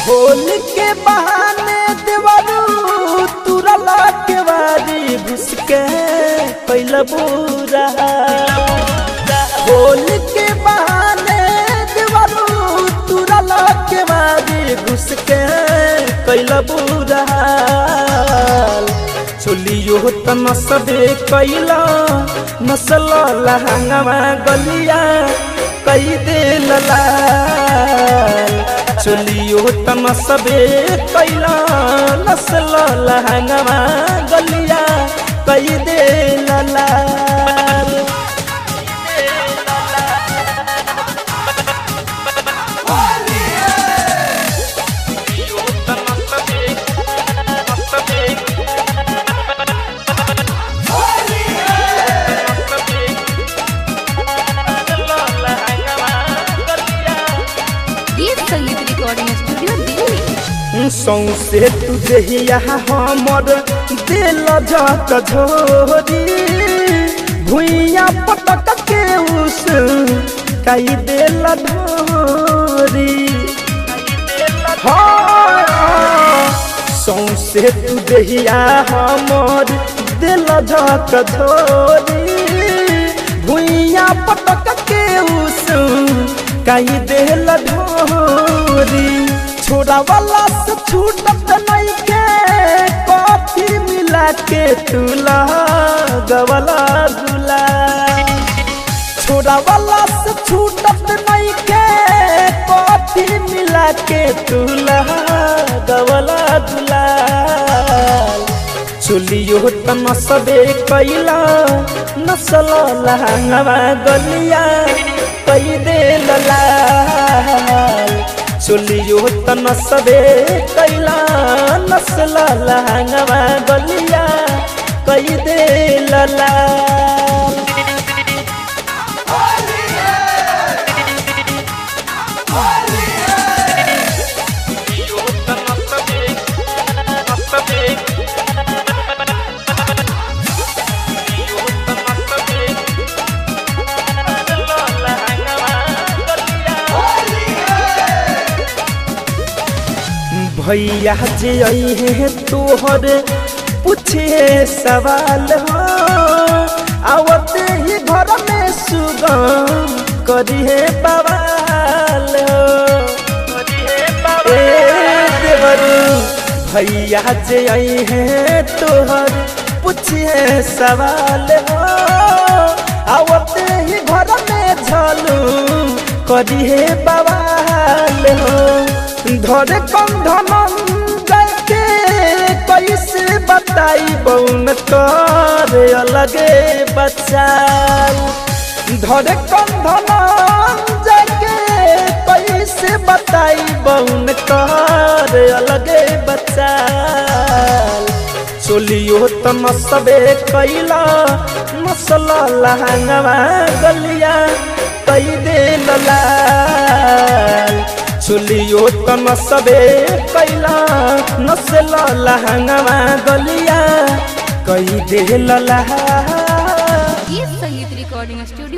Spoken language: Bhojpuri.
होली के बहाने देवरू तुरला के वारी घुस के पहला बुरा। होली के बहाने देवरू तुरला के वारी घुस के पहला बुरा। चोलियो त नसबे कैला नसल लहंगवा गलिया कई दे लाल। चोलियो त नसबे कैला नसल लहंगवा गलिया कई दे लाल। सौसे तुझे हमर दिल जात झोरी भुइया पटक के उस कई दिल धोरी। सौसे तुझे हमर दिल जात झोरी भुइया पटक के उस कई दिल धोरी। छोड़ा वाला से छूटत नहीं के कॉफी मिला के तुला गवला गुला। छोड़ा वाला से छूटत नहीं के कॉफी मिला के तुला गवला गुला। चोलियो त नसबे कैला नसल लहंगवा गलिया कई दे लाल। चोलियो त नसबे कैला नसल लहंगवा गलिया कई दे लाल। भैया जे है तोहर पूछे सवाल हो आवते ही घर में सुगम करी है बवाल हो। देवरू भैया जे है तोहर पूछे सवाल हो आवते ही घर में झालू करी है बवाल हो। धरे कंधन जाके कैसे बताई बउन करे अलगे बचाल। धरे कंधन जाके कैसे बताई बउन करे अलगे बचाल। चोलियो त नसबे कैला नसल लहंगवा गलिया कई दे लाल। चोलियो त नसबे कैला नसल लहंगवा गलिया कई दे लाल। संगीत रिकॉर्डिंग स्टूडियो।